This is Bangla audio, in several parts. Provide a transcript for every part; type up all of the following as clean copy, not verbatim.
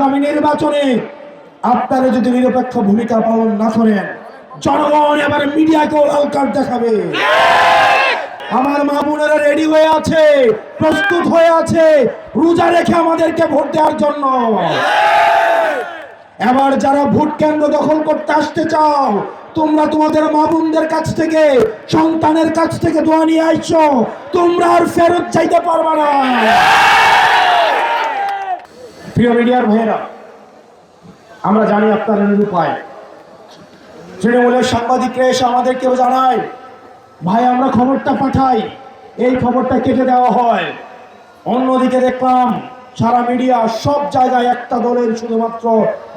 আগামী নির্বাচনে আপনারা যদি নিরপেক্ষ ভূমিকা পালন না করেন, জনগণ এবার মিডিয়াকেও লাল কার্ড দেখাবে। আমার মা বোনেরা রেডি হয়ে আছে, প্রস্তুত হয়ে আছে রোজা রেখে আমাদেরকে ভোট দেওয়ার জন্য। এবার যারা ভোট কেন্দ্র দখল করতে আসতে চাও, তোমরা তোমাদের মা বোনদের কাছ থেকে, সন্তানের কাছ থেকে দোয়া নিয়ে আইছো, তোমরা আর ফেরত চাইতে পারবে না। প্রিয় মিডিয়ার ভাইয়েরা, আমরা জানি আপনারা নিরুপায়। তৃণমূলের সাংবাদিকরা এসে আমাদেরকেও জানায়, ভাই আমরা খবরটা পাঠাই, এই খবরটা কেটে দেওয়া হয়। অন্যদিকে দেখলাম সারা মিডিয়া সব জায়গায় একটা দলের শুধুমাত্র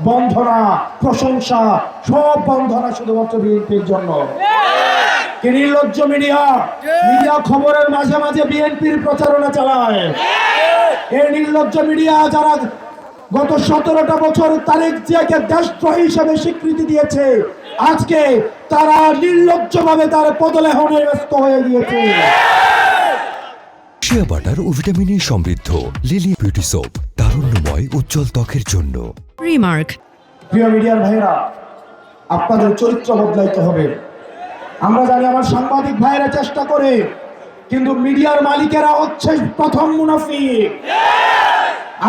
বন্ধনা, প্রশংসা, সব বন্ধনা শুধুমাত্র বিএনপির জন্য। কি নির্লজ্জ মিডিয়া! মিডিয়া খবরের মাঝে মাঝে বিএনপির প্রচারণা চালায়। এই নির্লজ্জ মিডিয়া যারা গত 17টা বছর তারেক জিয়াকে দেশদ্রোহী হিসেবে স্বীকৃতি দিয়েছে, আজকে তারা নির্লজ্জভাবে তার পদলেহনে ব্যস্ত হয়ে গিয়েছে। শিয়া বাটার ও ভিটামিনে সমৃদ্ধ লিলি বিউটি সোপ, তারুণ্যময় উজ্জ্বল ত্বকের জন্য। রিমার্ক। প্রিয় মিডিয়ার ভাইরা, আপনাদের চরিত্র বদলাইতে হবে। আমরা জানি আমার সাংবাদিক ভাইরা চেষ্টা করে, কিন্তু মিডিয়ার মালিকেরা হচ্ছে প্রথম মুনাফিক।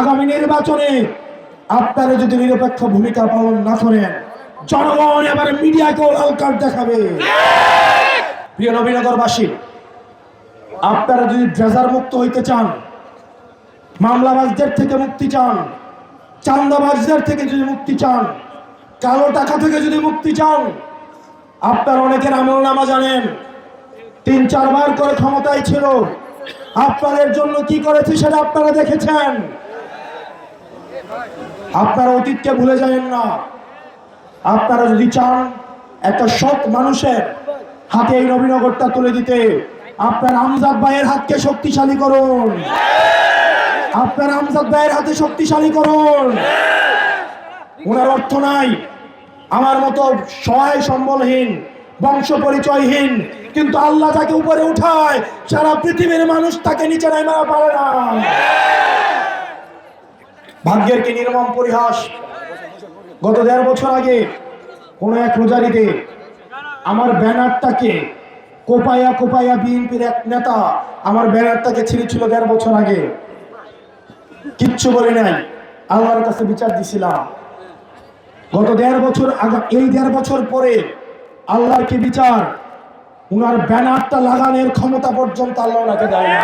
আগামী নির্বাচনে আপনারা যদি নিরপেক্ষ ভূমিকা পালন না করেন, জনগণ এবার মিডিয়াকেও লাল কার্ড দেখাবে। প্রিয় নবীনগরবাসী, আপনারা যদি ড্রেজার মুক্ত হইতে চান, মামলাবাজদের থেকে মুক্তি চান, চাঁদাবাজদের থেকে যদি মুক্তি চান, কালো টাকা থেকে যদি মুক্তি চান, আপনারা অনেকের আমলনামা জানেন। 3-4 বার করে ক্ষমতায় ছিল, আপনাদের জন্য কি করেছে সেটা আপনারা দেখেছেন। আপনারা অতীতকে ভুলে যাবেন না। আপনারা যদি চান একটা সৎ মানুষের হাতে এই নবীনগরটা তুলে দিতে, আপনার আমজাদ ভাইয়ের হাতকে শক্তিশালী করুন। আপনার আমজাদ ভাইয়ের হাতে শক্তিশালী করুন। ওনার অর্থ নাই, আমার মতো সহায় সম্বলহীন, বংশ পরিচয়হীন, কিন্তু আল্লাহ তাকে উপরে উঠায়, সারা পৃথিবীর মানুষ তাকে নিচে নামাতে পারে না। ভাগ্যের কি নির্মম পরিহাস! গত 1.5 বছর আগে কোন এক রোজারিতে আমার ব্যানারটাকে কোপায়া কোপায়া বিএনপির এক নেতা আমার ব্যানারটাকে ছিঁড়েছিল 1.5 বছর আগে। কিচ্ছু বলি নাই, আল্লাহর কাছে বিচার দিছিলাম। গত 1.5 বছর আগে, এই 1.5 বছর পরে আল্লাহর কি বিচার! উনার ব্যানারটা লাগানোর ক্ষমতা পর্যন্ত আল্লাহ ওনাকে দেয় না।